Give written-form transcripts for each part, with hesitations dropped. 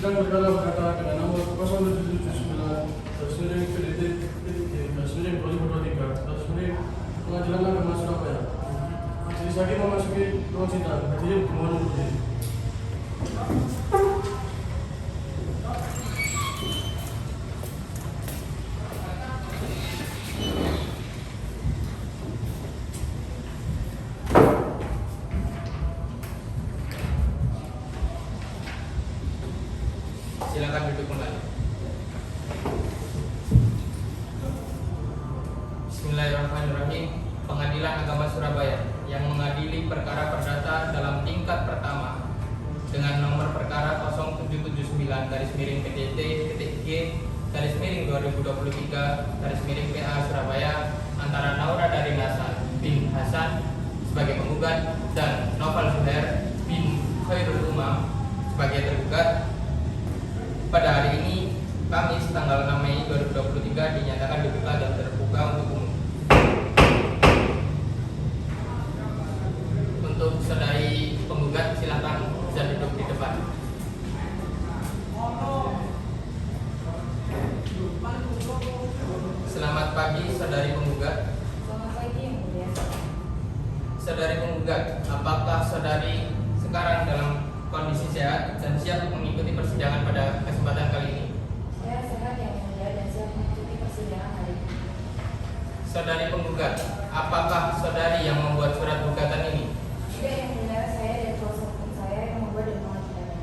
Sidang berkala berkata dengan nomor 0779 garis miring PDT garis miring 2023 garis miring Pengadilan Agama Surabaya. Majelis Hakim memasuki ruang sidang. Hadirin dimohon berdiri. Silakan duduk kembali. Bismillahirrahmanirrahim. Pengadilan Agama Surabaya yang mengadili perkara perdata dalam tingkat pertama dengan nomor perkara 0779 garis miring PDT.G garis miring 2023 garis miring PA Surabaya antara Naura Darinasa bin Hasan sebagai penggugat dan Noval Zuhair bin Khairul Umam sebagai tergugat. Pada hari ini, Kamis tanggal 6 Mei 2023 dinyatakan dibuka dan terbuka untuk umum. Untuk saudari penggugat silakan bisa duduk di depan. Selamat pagi saudari penggugat. Selamat pagi yang mulia. Saudari penggugat, apakah saudari sekarang dalam kondisi sehat dan siap mengikuti persidangan pada kesempatan kali ini? Saya sehat yang mulia dan siap mengikuti persidangan hari ini. Saudari penggugat, apakah saudari yang membuat surat gugatan ini? Tidak yang mulia, saya dan kuasa hukum saya yang membuat dan mengajukannya.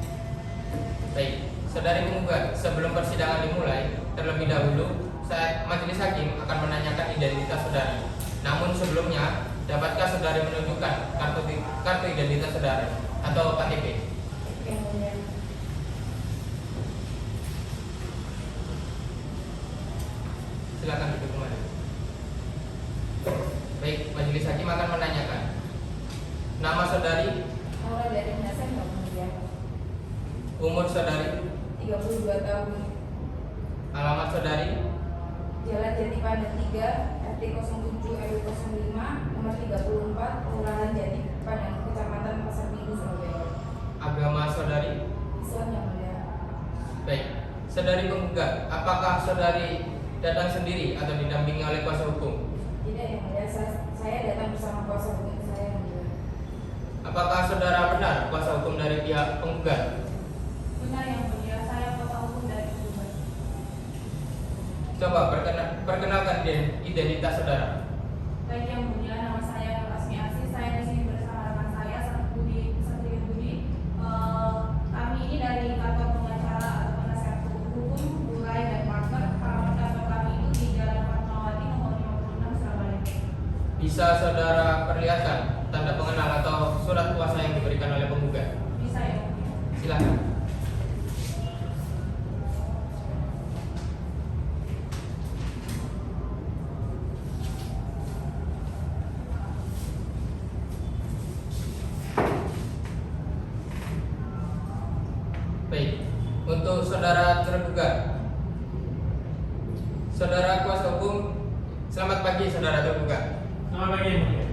Baik, saudari penggugat, sebelum persidangan dimulai, terlebih dahulu majelis hakim akan menanyakan identitas saudari. Namun sebelumnya, dapatkah saudari menunjukkan kartu identitas saudari atau KTP? Yang mulia. Silakan duduk kembali. Baik, majelis hakim akan menanyakan nama saudari, Naura Darinasa yang mulia. umur saudari, 32 tahun. alamat saudari, Jalan Jati Pandan 3, RT 07 RW 05, nomor 34, Kelurahan Jati Pandan, Kecamatan Pasar Minggu, Surabaya. agama saudari. Islam yang mulia. Baik, saudari penggugat, apakah saudari datang sendiri atau didampingi oleh kuasa hukum? Tidak yang mulia, saya datang bersama kuasa hukum saya yang mulia. Apakah saudara benar kuasa hukum dari pihak penggugat? Benar yang mulia, saya kuasa hukum dari penggugat. Coba perkenalkan identitas saudara. Baik yang mulia, nama saya Nur Asmi Asih. Saya di sini bersama rekan saya Satria Budi. Kami ini dari kantor pengacara atau penasihat hukum, Burai dan Partner. Alamat kantor kami itu di Jalan Fatmawati nomor 56 Surabaya. Bisa saudara perlihatkan tanda pengenal atau surat kuasa yang diberikan oleh penggugat? Bisa ya mulia. Silakan. Baik, untuk saudara tergugat, saudara kuasa hukum, selamat pagi saudara tergugat. Selamat pagi yang mulia.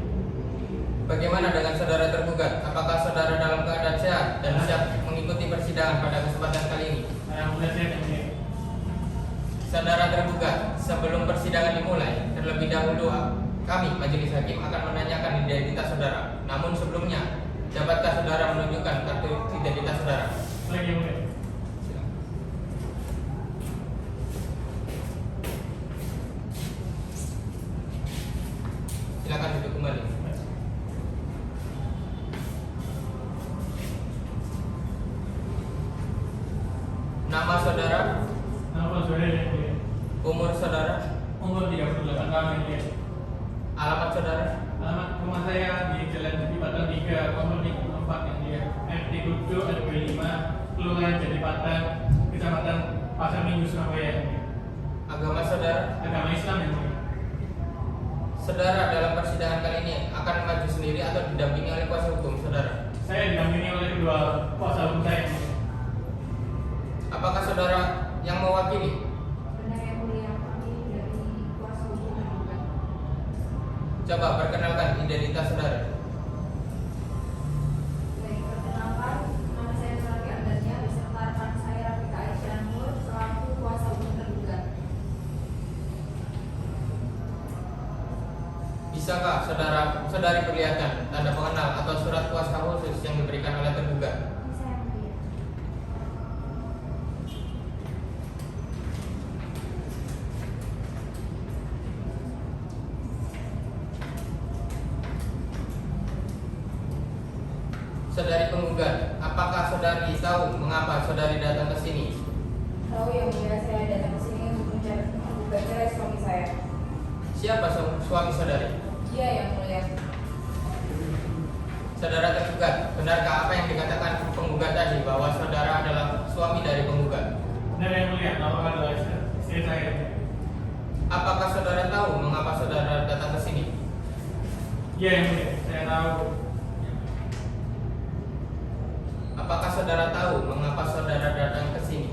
Bagaimana dengan saudara tergugat? Apakah saudara dalam keadaan sehat dan siap mengikuti persidangan pada kesempatan kali ini? Saya mulia sehat yang mulia. Saudara tergugat, sebelum persidangan dimulai, terlebih dahulu kami majelis hakim akan menanyakan identitas saudara. Namun sebelumnya, dapatkah saudara menunjukkan kartu identitas saudara? Baik yang mulia. Silakan. Silakan duduk kembali. Nama saudara, Nama saudara yang mulia. umur saudara, Umur 38 tahun yang mulia. alamat saudara, Alamat rumah saya di Jalan Jati Pandan 3, nomor 4 yang mulia. RT 7 RW 5, Kelurahan Jati Pandan, Kecamatan Pasar Minggu, Surabaya yang mulia. agama saudara. Agama Islam yang mulia. Saudara dalam persidangan kali ini akan maju sendiri atau didampingi oleh kuasa hukum saudara? Saya didampingi oleh kedua kuasa hukum saya yang mulia. Apakah saudara yang mewakili? Benar yang mulia, kami dari kuasa hukum penggugat. Coba perkenalkan identitas saudara. Baik, perkenalkan, nama saya Sarati Andania beserta rekan saya Bisakah saudari perlihatkan tanda pengenal atau surat kuasa khusus yang diberikan oleh tergugat? Bisa yang mulia. Saudari penggugat, apakah saudari tahu mengapa saudari datang ke sini? Tahu yang mulia, saya datang ke sini untuk mencari menggugat cerai suami saya. Siapa suami saudari? Dia yang mulia. Saudara tergugat, benarkah apa yang dikatakan penggugat tadi bahwa saudara adalah suami dari penggugat? Benar yang mulia, nama adalah istri saya. Apakah saudara tahu mengapa saudara datang ke sini? Iya yang mulia, saya tahu. Apakah saudara tahu mengapa saudara datang ke sini?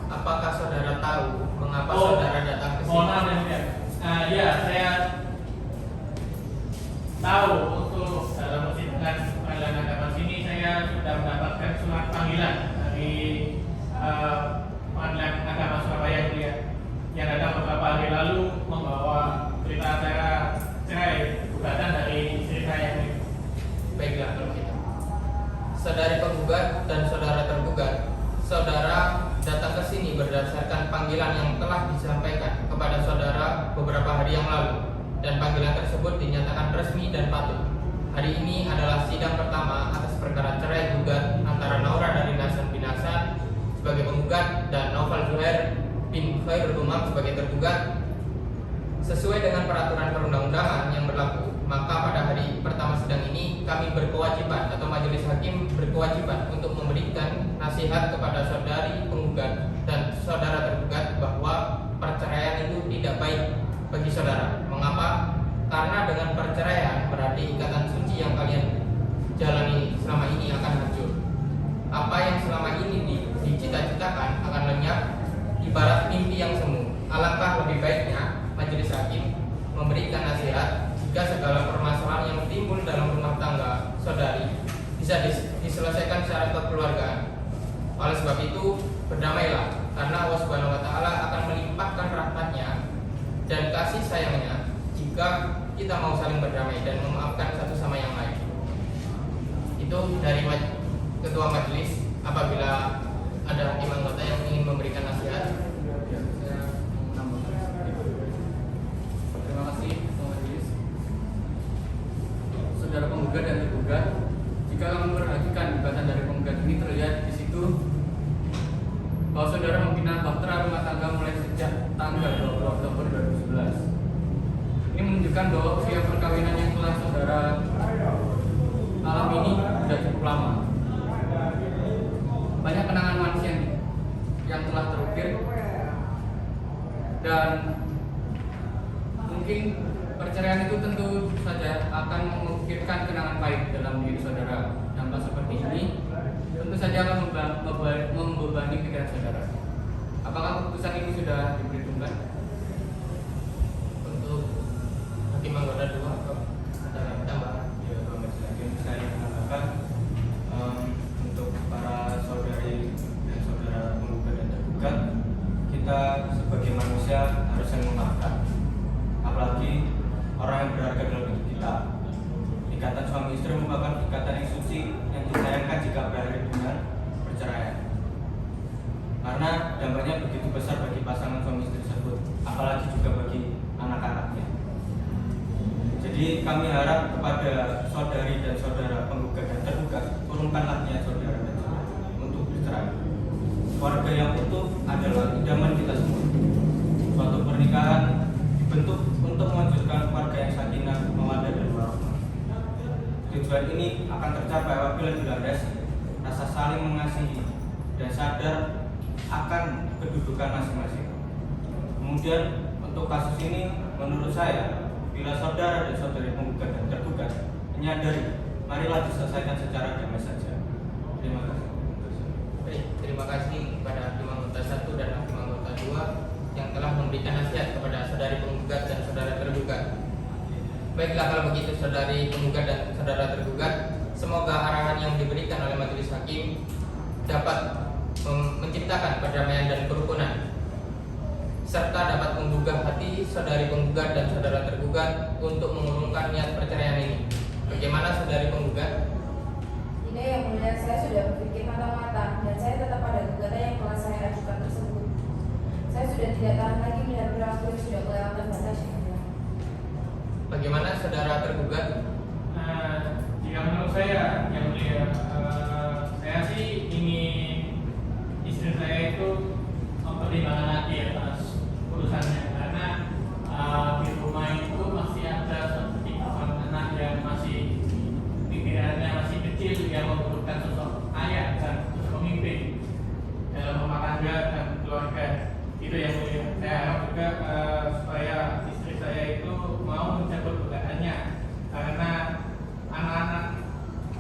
Apakah saudara tahu mengapa saudara datang ke sini? Mohon maaf yang mulia. Ya, saya tahu untuk dalam persidangan pengadilan agama sini saya sudah mendapatkan surat panggilan dari pengadilan agama Surabaya yang mulia, yang datang beberapa hari lalu membawa berita acara cerai gugatan dari istri saya yang mulia. Baiklah kalau gitu. Saudari penggugat dan saudara tergugat, saudara datang ke sini berdasarkan panggilan yang telah disampaikan kepada saudara beberapa hari yang lalu, dan panggilan tersebut dinyatakan resmi dan patut. Hari ini adalah sidang pertama atas perkara cerai gugat antara Naura dari Hasan bin Hasan sebagai penggugat dan Novel Zuhair bin Khairul Umam sebagai tergugat. Sesuai dengan peraturan perundang-undangan yang berlaku, maka pada hari pertama sidang ini kami berkewajiban atau majelis hakim berkewajiban untuk memberikan nasihat kepada saudari penggugat dan saudara tergugat bahwa perceraian itu tidak baik bagi saudara. Mengapa? Karena dengan perceraian berarti ikatan suci yang kalian jalani selama ini akan hancur. Apa yang selama ini dicita-citakan akan lenyap ibarat mimpi yang semu. Alangkah lebih baiknya majelis hakim memberikan nasihat jika segala permasalahan yang timbul dalam rumah tangga saudari bisa diselesaikan secara kekeluargaan. Oleh sebab itu, berdamailah, karena Allah Subhanahu wa Ta'ala akan melimpahkan rahmatnya dan kasih sayangnya jika kita mau saling berdamai dan memaafkan satu sama yang lain. Itu dari ketua majelis. Apabila ada hakim anggota yang ingin memberikan nasihat, saya menambahkan. Terima kasih ketua majelis. Saudara penggugat dan tergugat, jika kamu memperhatikan gugatan dari penggugat ini terlihat di situ bahwa saudara membina bahtera rumah tangga mulai sejak tanggal 20 Oktober 2011. Ini menunjukkan bahwa usia perkawinan yang telah saudara alami ini sudah cukup lama. Banyak kenangan manis yang telah terukir, dan mungkin perceraian itu tentu saja akan mengukirkan kenangan pahit dalam diri saudara. Dampak seperti ini tentu saja akan membebani pikiran saudara. Apakah keputusan ini sudah diperhitungkan untuk hakim anggota dua atau ada tambahan? Ya, Pak Majelis Hakim, saya mengatakan untuk para saudari dan saudara penggugat dan tergugat, kita sebagai manusia harus saling memaafkan. Apalagi orang yang berharga dalam hidup kita. Ikatan suami istri merupakan ikatan yang suci yang disayangkan jika berakhir dengan perceraian. Karena dampaknya begitu besar bagi pasangan suami istri tersebut, apalagi juga bagi anak-anaknya. Jadi kami harap kepada saudari dan saudara penggugat dan tergugat, turunkanlah niat saudara dan saudara untuk bercerai. Keluarga yang utuh adalah idaman kita semua. Suatu pernikahan dibentuk untuk mewujudkan keluarga yang sakinah, mawaddah dan warahmah. Tujuan ini akan tercapai apabila dilandasi rasa saling mengasihi dan sadar akan kedudukan masing-masing. Kemudian untuk kasus ini, menurut saya, bila saudara dan saudari penggugat dan tergugat menyadari, marilah diselesaikan secara damai saja. Terima kasih. Baik, terima kasih kepada hakim anggota 1 dan hakim anggota 2 yang telah memberikan nasihat kepada saudari penggugat dan saudara tergugat. Baiklah kalau begitu saudari penggugat dan saudara tergugat, semoga arahan yang diberikan oleh majelis hakim dapat menciptakan perdamaian dan kerukunan serta dapat menggugah hati saudari penggugat dan saudara tergugat untuk mengurungkan niat perceraian ini. Bagaimana saudari penggugat? Tidak yang mulia, saya sudah berpikir matang-matang dan saya tetap pada gugatan yang telah saya ajukan tersebut. Saya sudah tidak tahan lagi melihat perilaku yang sudah kelewatan batas yang mulia. Bagaimana saudara tergugat? Jika menurut saya yang mulia, saya sih ingin istri saya itu mempertimbangkan hati atas urusannya, karena di rumah itu masih ada seperti anak yang masih pikirannya masih kecil yang membutuhkan sosok ayah dan sosok pemimpin dalam rumah tangga dan keluarga. Itu yang mulia. Saya harap juga supaya istri saya itu mau mencabut gugatannya, karena anak-anak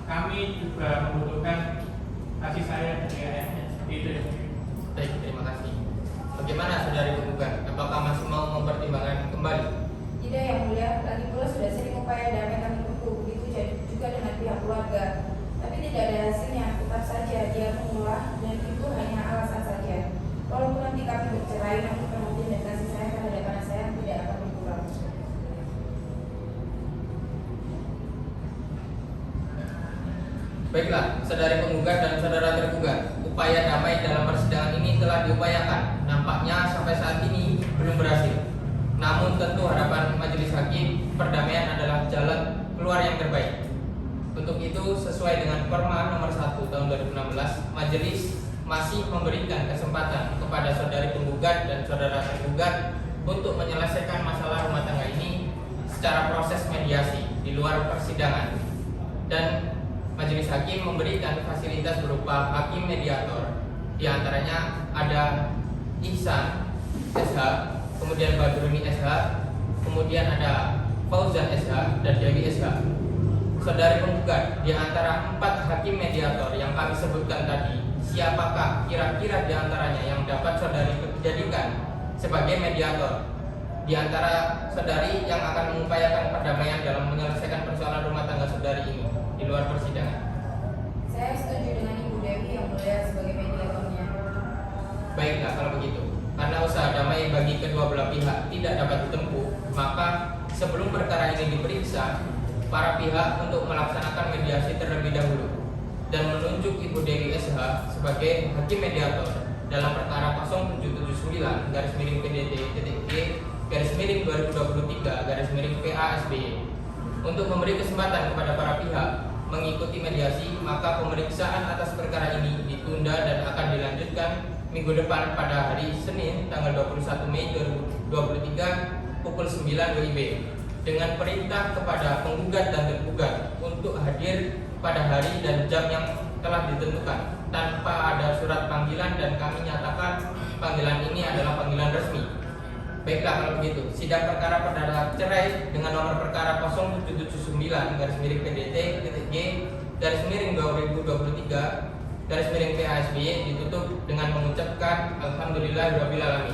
kami juga membutuhkan kasih sayang dari ayahnya. Seperti itu ya. Baik, terima kasih. Bagaimana saudari penggugat? Apakah masih mau mempertimbangkan kembali? Tidak yang mulia, lagi pula sudah sering upaya damai kami tempuh, begitu juga dengan pihak keluarga. Tapi tidak ada hasilnya, tetap saja dia menolak dan itu hanya alasan saja. Walaupun nanti kami bercerai, namun perhatian dan kasih sayang terhadap anak saya tidak akan berkurang. Baiklah, saudari penggugat dan saudara tergugat, upaya damai dalam persidangan ini telah diupayakan. Nampaknya sampai saat ini belum berhasil. Namun tentu harapan majelis hakim, perdamaian adalah jalan keluar yang terbaik. Untuk itu, sesuai dengan Perma nomor 1 tahun 2016, majelis masih memberikan kesempatan kepada saudari penggugat dan saudara tergugat untuk menyelesaikan masalah rumah tangga ini secara proses mediasi di luar persidangan. Dan majelis hakim memberikan fasilitas berupa hakim mediator. Di antaranya ada Ihsan SH, kemudian Badruni SH, kemudian ada Fauzan SH dan Dewi SH. Saudari penggugat, di antara 4 hakim mediator yang kami sebutkan tadi, siapakah kira-kira di antaranya yang dapat saudari jadikan sebagai mediator? Di antara saudari yang akan mengupayakan perdamaian dalam menyelesaikan persoalan rumah tangga saudari ini di luar persidangan. Saya setuju dengan Ibu Dewi yang mulia sebagai mediatornya. Baiklah kalau begitu. Karena usaha damai bagi kedua belah pihak tidak dapat ditempuh, maka sebelum perkara ini diperiksa, para pihak untuk melaksanakan mediasi terlebih dahulu dan menunjuk Ibu Dewi SH sebagai hakim mediator dalam perkara 0779-PDT-G-2023-PA-SBY. Untuk memberi kesempatan kepada para pihak mengikuti mediasi, maka pemeriksaan atas perkara ini ditunda dan akan dilanjutkan minggu depan pada hari Senin tanggal 21 Mei 2023 pukul 9 WIB dengan perintah kepada penggugat dan tergugat untuk hadir pada hari dan jam yang telah ditentukan tanpa ada surat panggilan, dan kami nyatakan panggilan ini adalah panggilan resmi. Baiklah kalau begitu, sidang perkara perdata cerai dengan nomor perkara 0779-PDT-G-2023-PA-SBY ditutup dengan mengucapkan Alhamdulillahirabbil alamin.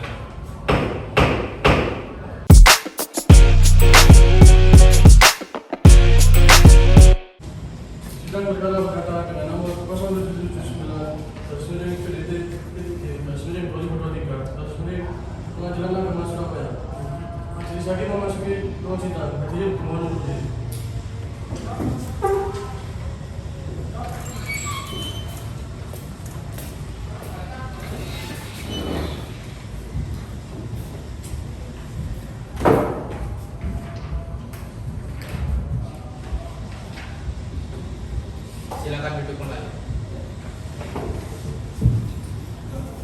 Sidang perkara berkata dengan nomor 0779-PDT-G-2023 atas milik Pengadilan Agama Surabaya. Majelis hakim memasuki ruang sidang. Hadirin dimohon berdiri. Silakan duduk kembali.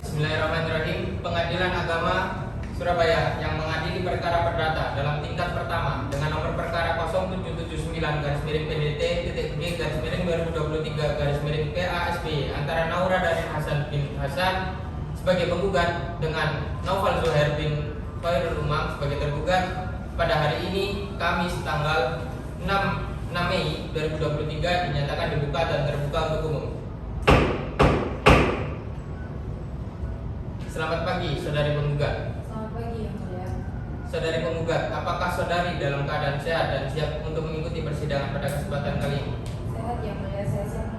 Bismillahirrahmanirrahim. Pengadilan Agama Surabaya yang mengadili perkara perdata dalam tingkat pertama dengan nomor perkara 0779-PDT-G-2023-PA-SBY antara Naura Darin Hasan bin Hasan sebagai penggugat dengan Naufal Zuhair bin Khairul Umam sebagai tergugat pada hari ini Kamis tanggal 6 Mei 2023 dinyatakan dibuka dan terbuka untuk umum. Selamat pagi, saudari penggugat. Selamat pagi yang mulia. Saudari penggugat, apakah saudari dalam keadaan sehat dan siap untuk mengikuti persidangan pada kesempatan kali ini? Sehat yang mulia, saya siap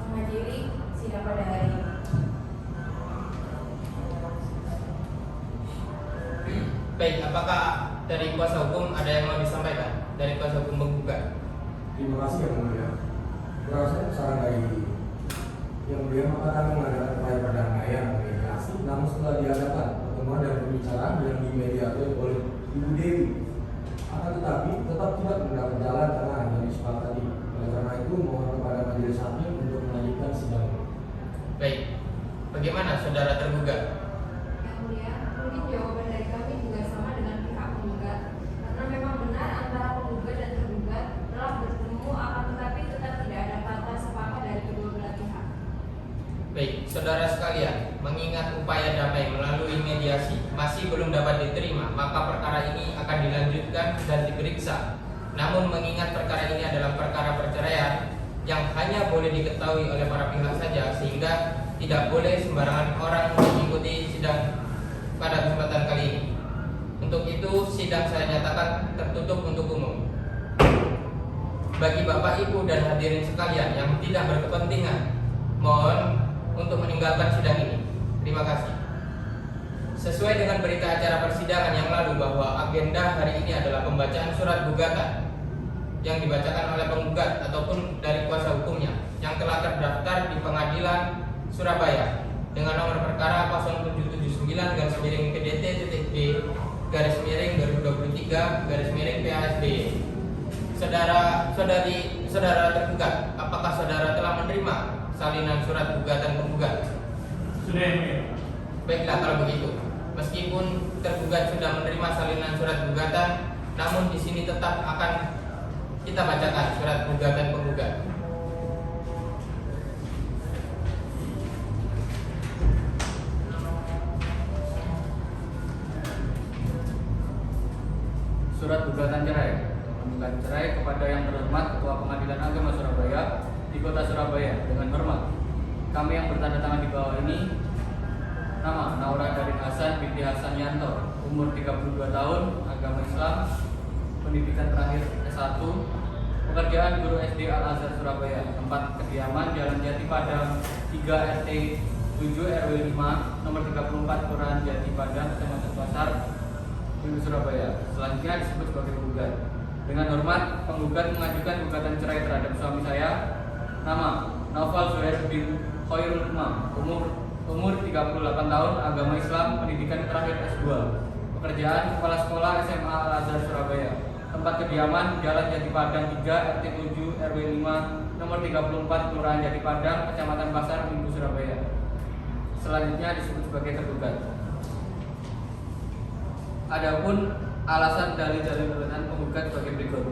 menghadiri sidang pada hari ini. Baik, apakah dari kuasa hukum ada yang mau disampaikan dari kuasa hukum penggugat? Terima kasih Yang Mulia. Berasal saran dari Yang Mulia, maka kami mengadakan upaya perdamaian mediasi, namun setelah diadakan pertemuan dan pembicaraan yang dimediatur oleh Ibu Dewi, akan tetapi tetap tidak mendapat jalan tengah yang disepakati. Oleh karena itu mohon kepada majelis hakim untuk melanjutkan sidang. Baik, bagaimana saudara tergugat? Yang Mulia, mungkin jawaban dari kami juga sama dengan pihak penggugat, karena memang benar antara penggugat dan tergugat telah bertemu, akan tetapi tetap tidak ada kata sepakat dari kedua belah pihak. Baik, saudara sekalian, mengingat upaya damai melalui mediasi masih belum dapat diterima, maka perkara ini akan dilanjutkan dan diperiksa. Namun mengingat perkara ini adalah perkara perceraian yang hanya boleh diketahui oleh para pihak saja, sehingga tidak boleh sembarangan orang mengikuti sidang pada kesempatan kali ini. Untuk itu, sidang saya nyatakan tertutup untuk umum. Bagi Bapak, Ibu, dan hadirin sekalian yang tidak berkepentingan, mohon untuk meninggalkan sidang ini. Terima kasih. Sesuai dengan berita acara persidangan yang lalu bahwa agenda hari ini adalah pembacaan surat gugatan yang dibacakan oleh penggugat ataupun dari kuasa hukumnya yang telah terdaftar di Pengadilan Surabaya dengan nomor perkara 0779/PDT-B/2023/PASB. Saudara tergugat, apakah saudara telah menerima salinan surat gugatan penggugat? Sudah Yang Mulia. Baiklah kalau begitu. Meskipun tergugat sudah menerima salinan surat gugatan, namun di sini tetap akan kita bacakan surat gugatan penggugat. Surat gugatan cerai. Penggugat cerai kepada Yang Terhormat Ketua Pengadilan Agama Surabaya di Kota Surabaya. Dengan hormat, kami yang bertanda tangan di bawah ini, nama Naura Darin Hasan binti Hasan Yanto, umur 32 tahun, agama Islam, pendidikan terakhir S1, pekerjaan guru SD Al-Azhar Surabaya, tempat kediaman Jalan Jati Padang 3 RT 7 RW 5 nomor 34 Kelurahan Jati Padang, Kecamatan Pasar, Minggu Surabaya. Selanjutnya disebut sebagai penggugat. Dengan hormat, penggugat mengajukan gugatan cerai terhadap suami saya, nama Naufal Zuhair bin Khairul Umam, umur 38 tahun, agama Islam, pendidikan terakhir S2, pekerjaan kepala sekolah SMA Al-Azhar Surabaya, tempat kediaman Jalan Jati Padang 3 RT 7 RW 5 nomor 34 Kelurahan Jati Padang, Kecamatan Pasar, Minggu Surabaya. Selanjutnya disebut sebagai tergugat. Adapun alasan dalil-dalil gugatan penggugat sebagai berikut.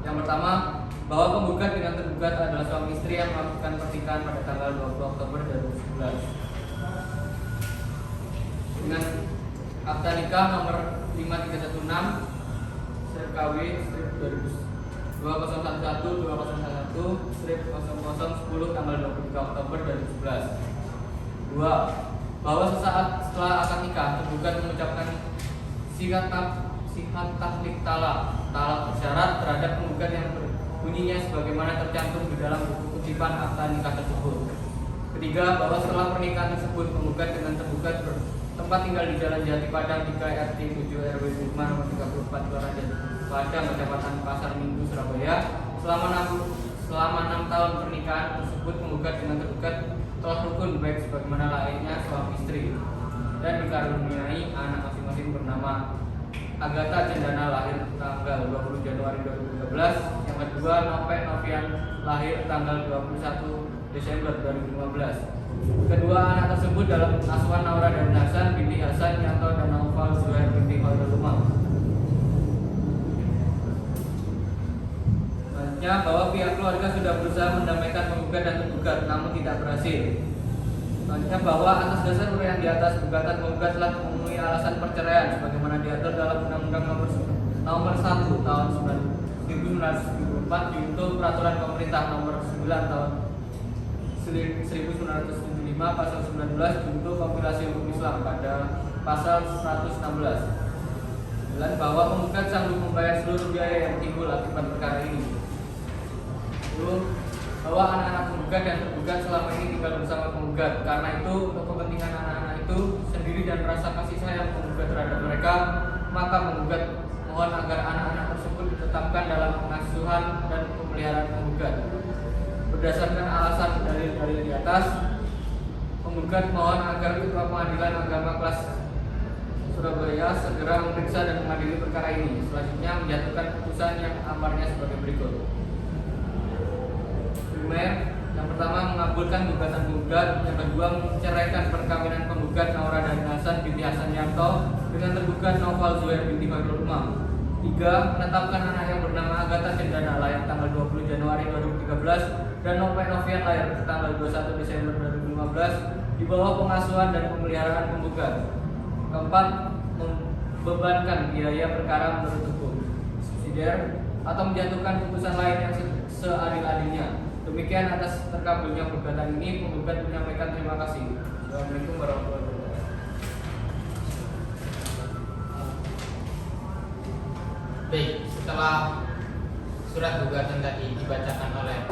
Yang pertama, bahwa penggugat dengan tergugat adalah suami istri yang melakukan pernikahan pada tanggal 20 Oktober 2011 dengan akta nikah nomor 5316 KW strip 2011-2011 tanggal 23 Oktober 2011. 2. Bahwa sesaat setelah akad nikah tergugat mengucapkan sihat taklid talak bersyarat terhadap penggugat yang berbunyinya sebagaimana tercantum di dalam buku kutipan akta nikah tersebut. Ketiga, bahwa setelah pernikahan tersebut penggugat dengan tergugat bertempat tinggal di Jalan Jati Padang 3 RT 7 RW 5 nomor 34 Kelurahan Jati Padang, Kecamatan Pasar Minggu, Surabaya. Selama 6 tahun pernikahan tersebut penggugat dengan tergugat telah rukun baik sebagaimana layaknya suami istri dan dikaruniai anak masing-masing bernama Agatha Cendana lahir tanggal 20 Januari 2013, yang kedua Nopek Novian lahir tanggal 21 Desember 2015. Kedua anak tersebut dalam asuhan Naura Darin Hasan binti Hasan Yanto dan Naufal Zuhair binti Khairul Umam. Selanjutnya, bahwa pihak keluarga sudah berusaha mendamaikan penggugat dan tergugat namun tidak berhasil. Selanjutnya, bahwa atas dasar uraian di atas, gugatan penggugat telah memenuhi alasan perceraian sebagaimana diatur dalam Undang-Undang nomor 1 tahun 1974 junto Peraturan Pemerintah nomor 9 tahun 1975 pasal 19 junto Kompilasi Hukum Islam pada pasal 116. Dan bahwa penggugat sanggup membayar seluruh biaya yang timbul akibat perkara ini. Bahwa anak-anak penggugat dan tergugat selama ini tinggal bersama penggugat. Karena itu untuk kepentingan anak-anak itu itu sendiri dan rasa kasih sayang penggugat terhadap mereka, maka penggugat mohon agar anak-anak tersebut ditetapkan dalam pengasuhan dan pemeliharaan penggugat. Berdasarkan alasan dalil-dalil di atas, penggugat mohon agar Ketua Pengadilan Agama Kelas Surabaya segera memeriksa dan mengadili perkara ini. Selanjutnya menjatuhkan putusan yang amarnya sebagai berikut. Primer, yang pertama mengabulkan gugatan penggugat, yang kedua menceraikan perkawinan penggugat Naura dan Hasan binti Hasan Yanto dengan tergugat Noval Zuhair binti Fadlul Umam. 3. Menetapkan anak yang bernama Agatha Cendana lahir tanggal 20 Januari 2013 dan Novian lahir tanggal 21 Desember 2015 di bawah pengasuhan dan pemeliharaan penggugat. 4. Membebankan biaya perkara menurut hukum subsidiar atau menjatuhkan putusan lain yang seadil-adilnya. Demikian atas terkabulnya gugatan ini, penggugat menyampaikan terima kasih. Assalamualaikum warahmatullahi wabarakatuh. Baik, setelah surat gugatan tadi dibacakan oleh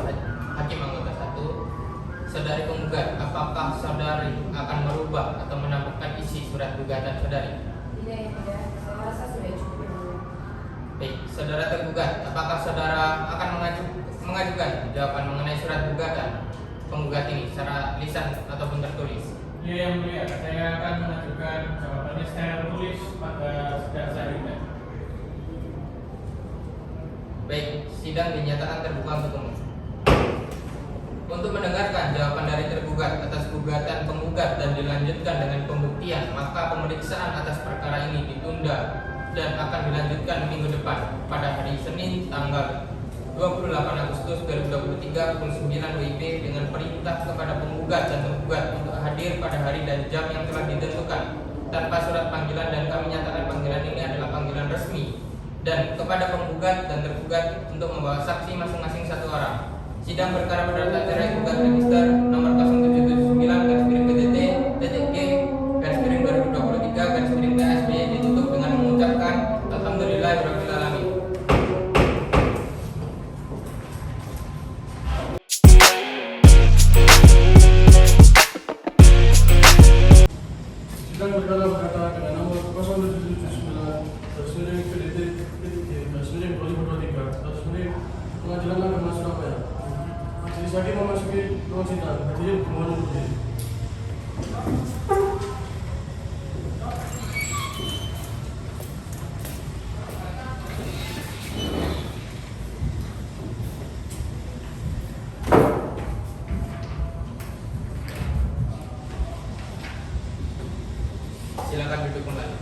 Hakim Anggota 1, saudari penggugat, apakah saudari akan merubah atau menambahkan isi surat gugatan saudari? Tidak, ya tidak. Saya rasa sudah cukup dulu. Baik, saudara tergugat, apakah saudara akan mengajukan jawaban mengenai surat gugatan penggugat ini secara lisan ataupun tertulis? Ya, yang mulia, saya akan mengajukan jawabannya secara tertulis pada sidang selanjutnya. Baik, sidang dinyatakan terbuka untuk umum. Untuk mendengarkan jawaban dari tergugat atas gugatan penggugat dan dilanjutkan dengan pembuktian, maka pemeriksaan atas perkara ini ditunda dan akan dilanjutkan minggu depan pada hari Senin tanggal 28 Agustus 2023 pukul 9 WIB dengan perintah kepada penggugat dan tergugat untuk hadir pada hari dan jam yang telah ditentukan tanpa surat panggilan, dan kami nyatakan panggilan ini adalah panggilan resmi, dan kepada penggugat dan tergugat untuk membawa saksi masing-masing 1 orang. Sidang perkara perdata cerai gugat register nomor 0779-PTT-G/2023-PSB ditutup dengan mengucapkan alhamdulillahirabbil alamin. Sidang perkara perdata dengan nomor 0779-PTT-G/2023 atas milik Pengadilan Agama Surabaya. Majelis Hakim memasuki ruang sidang. Hadirin dimohon berdiri. Silakan duduk kembali.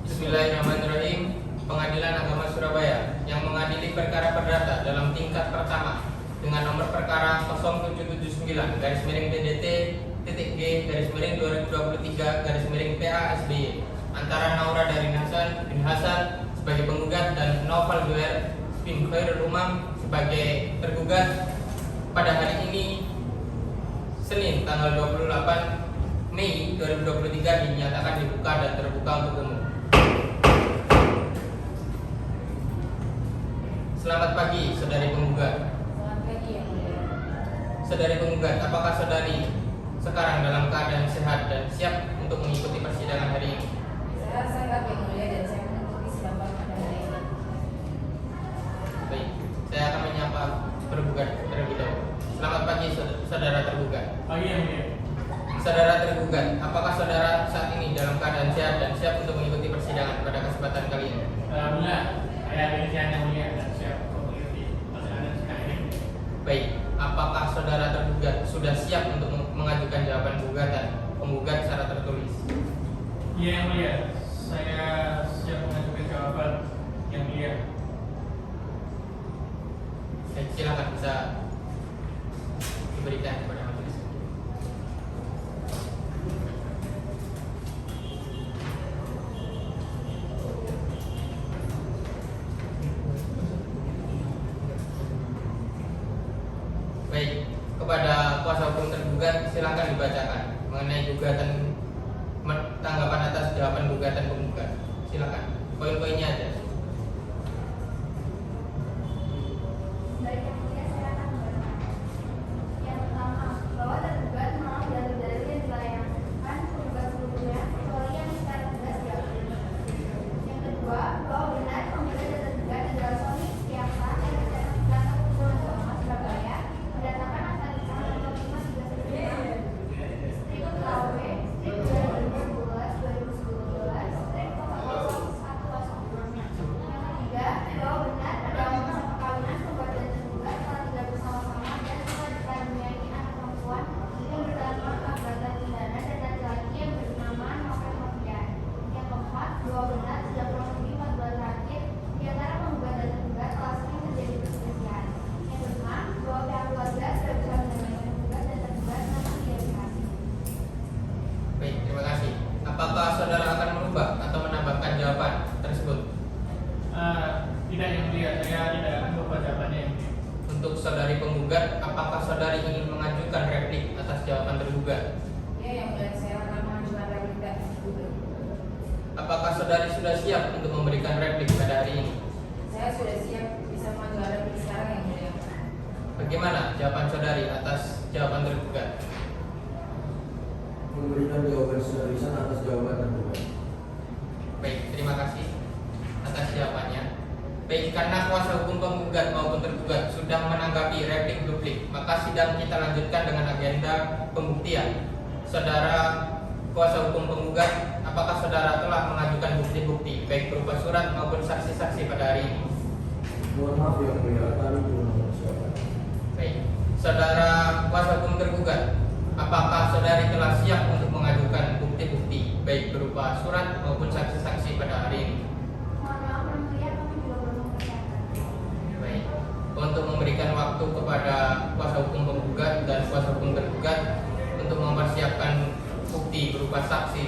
Bismillahirrahmanirrahim. Pengadilan Agama Surabaya yang mengadili perkara perdata dalam tingkat pertama dengan nomor perkara 0779-G/2023-PASB antara Naura Darin Hasan bin Hasan sebagai penggugat dan Noval Zuhair bin Khairul Umam sebagai tergugat pada hari ini Senin tanggal 28 Mei 2023 dinyatakan dibuka dan terbuka untuk umum. Selamat pagi, saudari penggugat. Selamat pagi, yang mulia. Saudari penggugat, apakah saudari sekarang dalam keadaan sehat dan siap untuk mengikuti persidangan hari ini? Saya sehat, yang mulia, dan saya mengikuti sidang pada hari ini. Baik, saya akan menyapa tergugat terlebih dahulu. Selamat pagi, saudara tergugat. Pagi, yang mulia. Saudara tergugat, apakah saudara saat ini dalam keadaan sehat dan siap untuk mengikuti persidangan pada kesempatan kali ini? Alhamdulillah, saya ini sehat, yang mulia, dan siap untuk mengikuti persidangan sidang ini. Baik, apakah saudara tergugat sudah siap untuk mengajukan jawaban gugatan penggugat secara tertulis? Iya, yang mulia, saya siap mengajukan jawaban, yang mulia. Baik, silakan bisa diberikan kepada majelis. Baik, kepada kuasa hukum tergugat silakan dibacakan mengenai gugatan tanggapan atas jawaban gugatan penggugat. Silakan, poin-poinnya aja. Dari yang mulia saya akan membacakan. Yang pertama, bahwa tergugat Tidak yang mulia, saya tidak lupa jawabannya yang mulia. Untuk saudari penggugat, apakah saudari ingin mengajukan replik atas jawaban tergugat? Iya yang mulia, saya akan mengajukan replik dan tergugat. Apakah saudari sudah siap untuk memberikan replik pada hari ini? Saya sudah siap bisa mengajukan replik sekarang yang mulia. Bagaimana jawaban saudari atas jawaban tergugat? Memberikan jawaban secara lisan atas jawaban tergugat. Baik, terima kasih atas jawabannya. Baik, karena kuasa hukum penggugat maupun tergugat sudah menanggapi replik duplik, maka sidang kita lanjutkan dengan agenda pembuktian. Saudara kuasa hukum penggugat, apakah saudara telah mengajukan bukti-bukti baik berupa surat maupun saksi-saksi pada hari ini? Mohon maaf yang mulia, kami belum mempersiapkan. Baik, saudara kuasa hukum tergugat, apakah saudari telah siap untuk mengajukan bukti-bukti baik berupa surat maupun saksi-saksi pada hari ini? Mohon maaf yang mulia, kami juga belum mempersiapkan. Baik, untuk memberikan waktu kepada kuasa hukum penggugat dan kuasa hukum tergugat untuk mempersiapkan bukti berupa saksi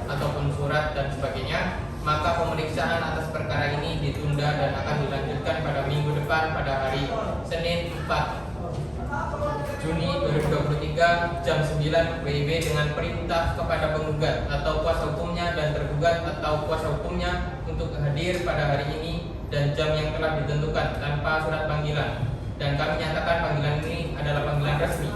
ataupun surat dan sebagainya, maka pemeriksaan atas perkara ini ditunda dan akan dilanjutkan pada minggu depan pada hari Senin 4 Juni 2023 jam 9 WIB dengan perintah kepada penggugat atau kuasa hukumnya dan tergugat atau kuasa hukumnya untuk hadir pada hari ini dan jam yang telah ditentukan tanpa surat panggilan, dan kami nyatakan panggilan ini adalah panggilan resmi.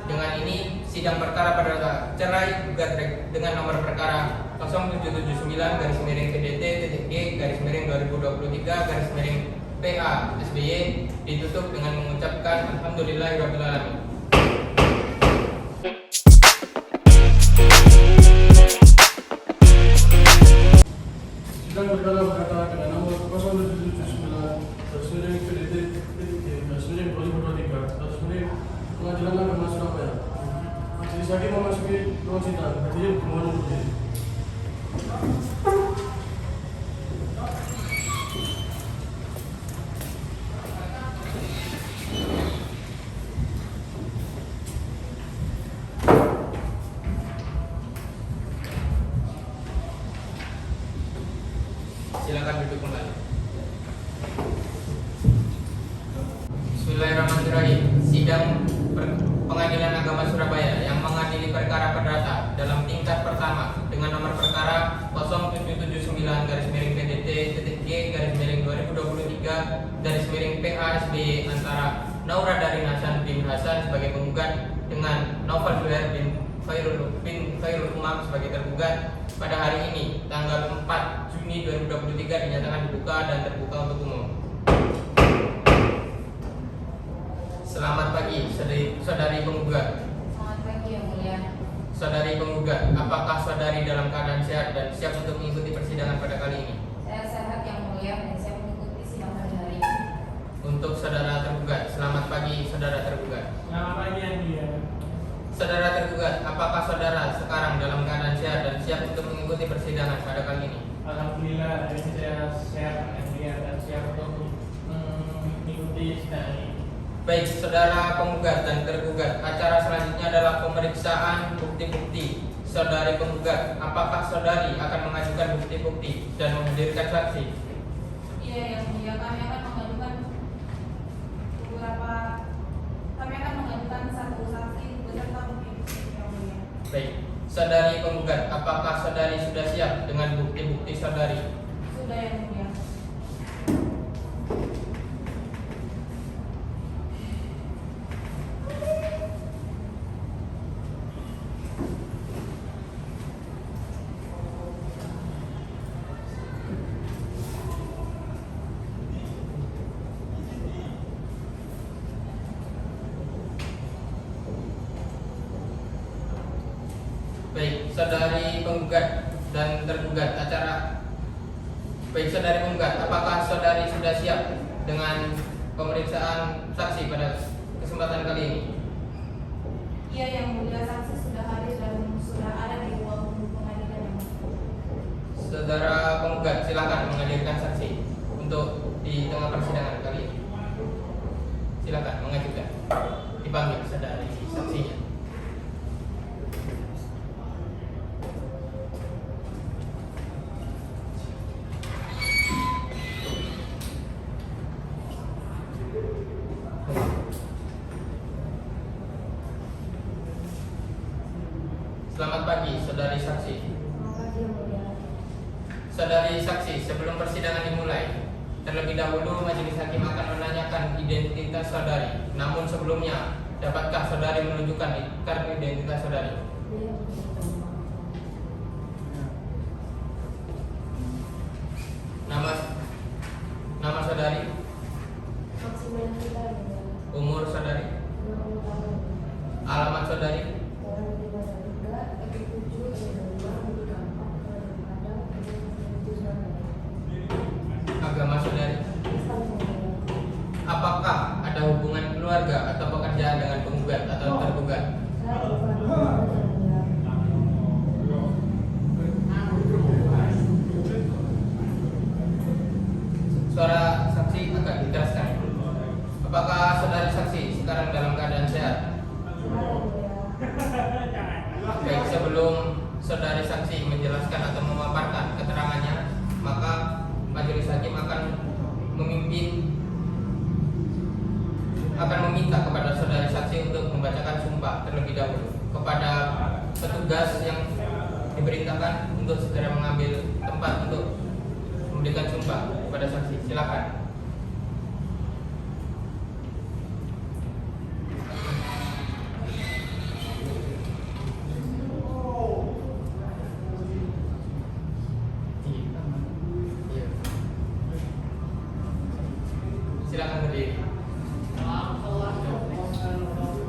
Dengan ini sidang perkara perdata cerai gugat dengan nomor perkara 0779-PDT-G-2023-PA SBY ditutup dengan mengucapkan alhamdulillahirobbilalamin. Sidang perkara berkata dengan nomor 0779-PDT-2023 atas milik Pengadilan Agama Surabaya. Majelis Hakim memasuki ruang sidang. Hadirin dimohon untuk berdiri. Silakan duduk kembali. Bismillahirrahmanirrahim. Sidang Pengadilan Agama Surabaya yang mengadili perkara perdata dalam tingkat pertama dengan nomor perkara 0779-PDT-G-2023-PA SBY antara Naura Darin Hasan bin Hasan sebagai penggugat dengan Novel Zuhair bin Khairul Umam sebagai tergugat pada hari ini tanggal 4 Juni 2023 dinyatakan dibuka dan terbuka untuk umum. Selamat pagi, saudari penggugat. Selamat pagi yang mulia. Saudari penggugat, apakah saudari dalam keadaan sehat dan siap untuk mengikuti persidangan pada kali ini? Saya sehat yang mulia dan siap mengikuti sidang pada hari ini. Untuk saudara tergugat, selamat pagi saudara tergugat. Selamat pagi yang mulia. Saudara tergugat, apakah saudara sekarang dalam keadaan sehat dan siap untuk mengikuti persidangan pada kali ini? Alhamdulillah, hari ini saya sehat yang mulia dan siap untuk mengikuti sidang ini. Baik, saudara penggugat dan tergugat, acara selanjutnya adalah pemeriksaan bukti-bukti. Saudari penggugat, apakah saudari akan mengajukan bukti-bukti dan menghadirkan saksi? Iya yang mulia, kami akan mengajukan satu saksi beserta bukti yang mulia. Baik, saudari penggugat, apakah saudari sudah siap dengan bukti-bukti saudari? Sudah yang mulia. Baik, saudari penggugat dan tergugat acara. Baik, saudari penggugat, apakah saudari sudah siap dengan pemeriksaan saksi pada kesempatan kali ini? Iya yang mulia, saksi sudah hadir dan sudah ada di ruang pengadilan. Saudara penggugat, silakan menghadirkan saksi untuk di tengah persidangan kali ini. Silakan mengajukan. Dipanggil saudari saksinya. Terlebih dahulu majelis hakim akan menanyakan identitas saudari. Namun sebelumnya, dapatkah saudari menunjukkan kartu identitas saudari? Nama saudari, umur saudari, alamat saudari, agama saudari. Apakah ada hubungan keluarga atau pekerjaan dengan penggugat atau tergugat? Suara saksi agak diteraskan. Apakah saudari saksi sekarang dalam keadaan sehat? Baik, sebelum saudari saksi menjelaskan atau memaparkan keterangannya, maka majelis hakim akan meminta kepada saudari saksi untuk membacakan sumpah terlebih dahulu kepada petugas yang diperintahkan untuk segera mengambil tempat untuk memberikan sumpah kepada saksi. Silakan. Silakan berdiri.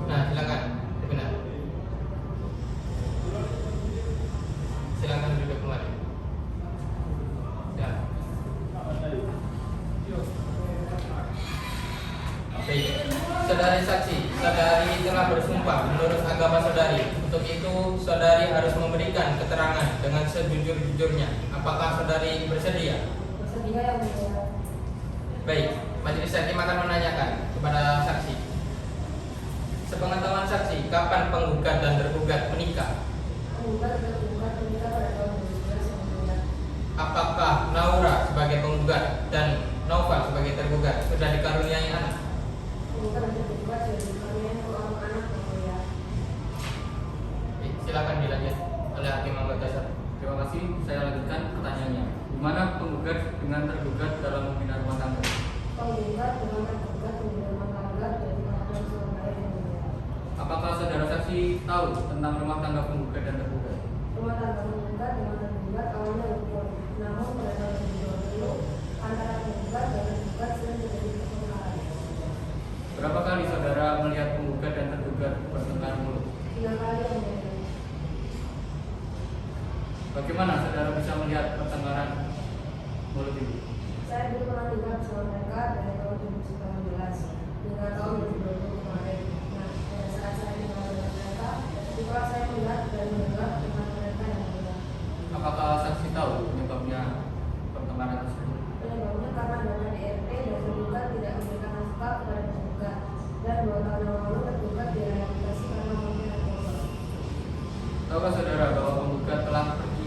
Nah, silakan. Benar. Silakan duduk kembali. Ya. Baik. Saudari saksi, saudari telah bersumpah menurut agama saudari. Untuk itu, saudari harus memberikan keterangan dengan sejujur-jujurnya. Apakah saudari bersedia? Bersedia yang mulia. Baik, majelis hakim akan menanyakan kepada saksi. Sepengetahuan saksi, kapan penggugat dan tergugat menikah? Penggugat dan tergugat menikah pada tahun 2011 yang mulia. Apakah Naura sebagai penggugat dan Noval sebagai tergugat sudah dikaruniai anak? Penggugat dan tergugat sudah dikaruniai seorang anak yang mulia. Baik, silakan dilanjut oleh hakim anggota satu. Terima kasih. Saya lanjutkan pertanyaannya. Di mana penggugat dengan tergugat dalam membina rumah tangga? Penggugat dengan tergugat membina rumah tangga dari Keraton Surabaya yang mulia. Apakah saudara saksi tahu tentang rumah tangga penggugat dan tergugat? Rumah tangga penggugat dengan tergugat awalnya rukun. Namun pada tahun 2020 antara penggugat dan tergugat sering terjadi pertengkaran. Berapa kali saudara melihat penggugat dan tergugat bertengkar mulut? 3 kali yang mulia. Bagaimana saudara bisa melihat pertengkaran mulut ini? Saya dulu pernah tinggal bersama mereka dari tahun 2019 hingga tahun 2020 kemarin. Nah, pada saat saya tinggal dengan mereka, juga saya melihat dan mendengar dengan mereka yang mulia. Apakah saksi tahu penyebabnya pertengkaran tersebut? Penyebabnya karena dana DRT dan tergugat tidak memberikan nafkah kepada tergugat, dan 2 tahun yang lalu tergugat direhabilitasi karena memakai narkoba. Tahukah saudara bahwa penggugat telah pergi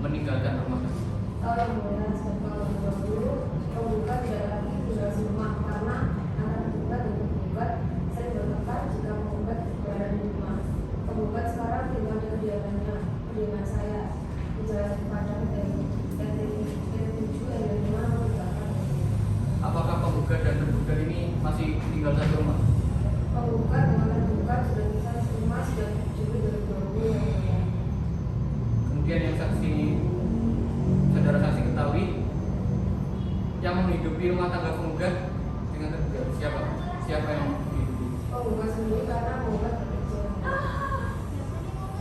meninggalkan rumah tersebut? Tahun yang mulia sejak tahun 2020, penggugat tidak lagi tinggal di rumah karena antara tergugat dan tergugat sering bertengkar jika penggugat berada di rumah. Penggugat sekarang tinggal di kediaman saya di Jalan Padang RT7 RW5 Meninggalkan. Apakah penggugat dan tergugat ini masih tinggal satu rumah? Penggugat dengan tergugat sudah bisa rumah sejak Juli 2020 yang mulia. Kemudian yang saudara saksi ketahui yang menghidupi rumah tangga penggugat dengan tergugat siapa? Siapa yang menghidupi? Penggugat sendiri karena penggugat bekerja.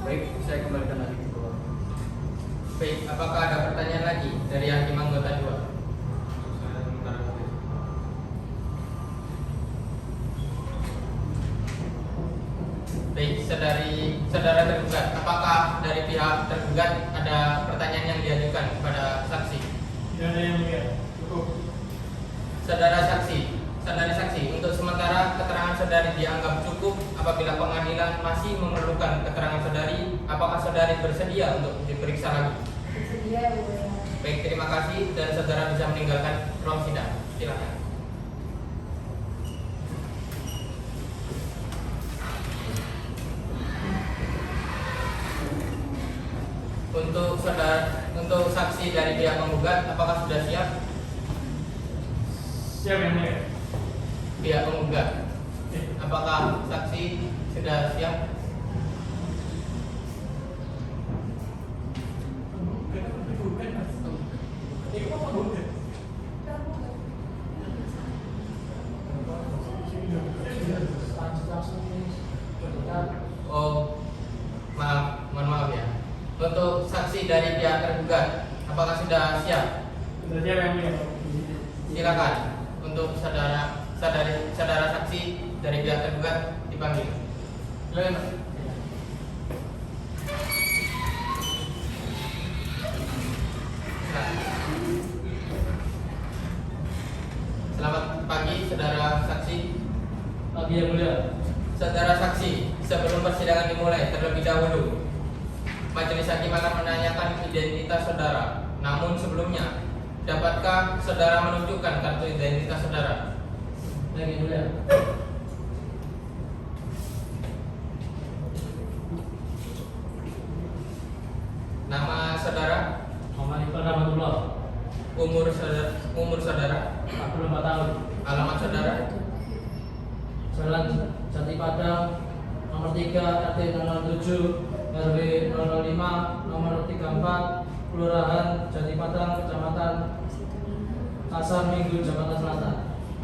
Baik, saya kembalikan lagi ke bawah. Baik, apakah ada pertanyaan lagi dari hakim anggota 2? Saya sementara saja. Baik, saudara tergugat, apakah dari pihak tergugat ada pertanyaan yang diajukan kepada saksi? Tidak ada yang mulia. Cukup. Saudari saksi, untuk sementara keterangan saudari dianggap cukup. Apabila pengadilan masih memerlukan keterangan saudari, apakah saudari bersedia untuk diperiksa lagi? Bersedia yang mulia. Baik, terima kasih dan saudara bisa meninggalkan ruang sidang. Silakan. Untuk saksi dari pihak penggugat, apakah sudah siap? Siap yang mulia. Pihak penggugat, apakah saksi sudah siap? Oh, mohon maaf ya. Untuk saksi dari pihak tergugat, apakah sudah siap? Sudah siap yang mulia. Silakan untuk saudara saksi dari pihak tergugat dipanggil. Silakan, Pak. Selamat pagi, saudara saksi. Pagi yang mulia. Saudara saksi, sebelum persidangan dimulai, terlebih dahulu majelis hakim akan menanyakan identitas saudara. Namun sebelumnya, dapatkah saudara menunjukkan kartu identitas saudara? Yang mulia. Nama saudara, Muhammad Iqbal Rahmatullah. umur saudara, 44 tahun. alamat saudara, Jalan Jati Padang, nomor 3 RT 007 RW 005 nomor 34 Kelurahan Jati Padang, Kecamatan Kasar Minggu, Jakarta Selatan.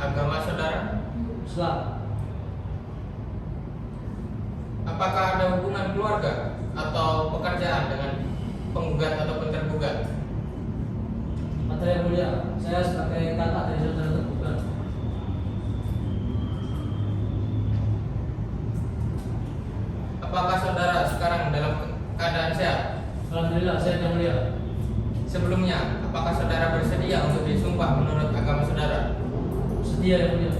agama saudara, Islam. apakah ada hubungan keluarga atau pekerjaan dengan penggugat ataupun tergugat? Mata yang mulia, saya sebagai kakak dari saudara tergugat. Apakah saudara sekarang dalam keadaan sehat? Alhamdulillah, saya yang mulia. Sebelumnya, apakah saudara bersedia untuk disumpah menurut agama saudara? Sedia yang mulia.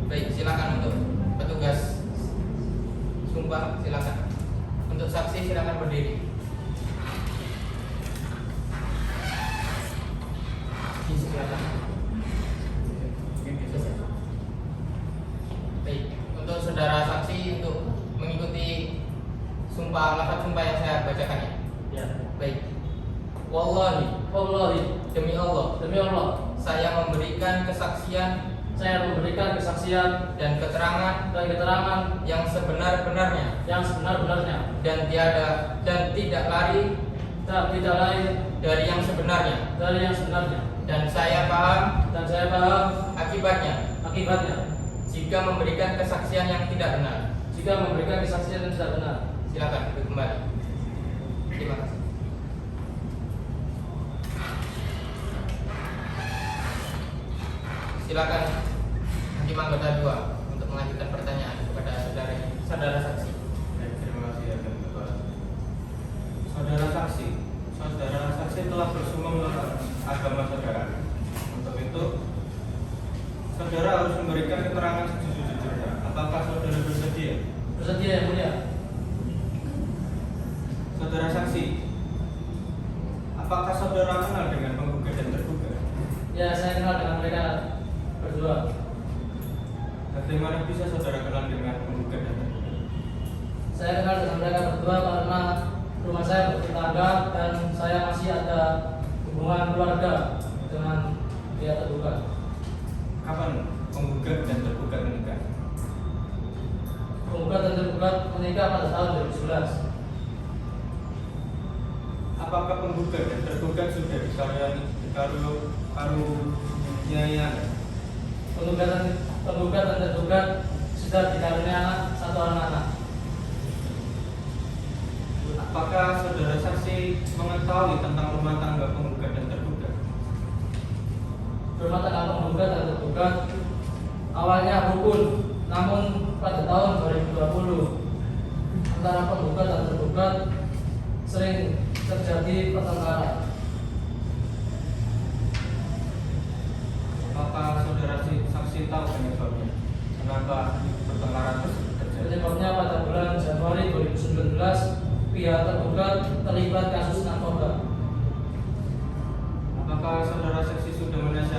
Baik, silakan untuk petugas sumpah, silakan. Untuk saksi silakan berdiri. Silakan. Baik, untuk saudara saksi untuk mengikuti lafaz sumpah yang saya bacakan ya. Ya. Baik. Wallahi, demi Allah, saya memberikan kesaksian dan keterangan yang sebenar-benarnya dan tidak lari dari yang sebenarnya, dan saya paham akibatnya jika memberikan kesaksian yang tidak benar. Silakan duduk kembali. Terima kasih. Silakan hakim anggota 2 untuk mengajukan pertanyaan kepada saudara saksi. Baik, terima kasih ya Bapak. Saudara saksi telah bersumpah menurut agama saudara. Untuk itu, saudara harus memberikan keterangan sejujur-jujurnya. Apakah saudara bersedia? Bersedia yang mulia. Saudara saksi, apakah saudara kenal dengan penggugat dan tergugat? Ya, saya kenal dengan mereka berdua. Bagaimana bisa saudara kenal dengan penggugat dan tergugat? Saya kenal dengan mereka berdua karena rumah saya bertetangga dan saya masih ada hubungan keluarga dengan pihak tergugat. Kapan penggugat dan tergugat menikah? Penggugat dan tergugat menikah pada tahun 2011. Apakah penggugat dan tergugat sudah dikaruniai? Penggugat dan tergugat sudah dikaruniai satu orang anak. Apakah saudara saksi mengetahui tentang rumah tangga penggugat dan tergugat? Rumah tangga penggugat dan tergugat awalnya rukun, namun pada tahun 2020 antara penggugat dan tergugat sering terjadi pertengkaran. Apakah saudara saksi tahu penyebabnya? Kenapa pertengkaran tersebut terjadi? Penyebabnya pada bulan Januari 2019 pihak tergugat terlibat kasus narkoba. Apakah saudara saksi sudah menasihatkan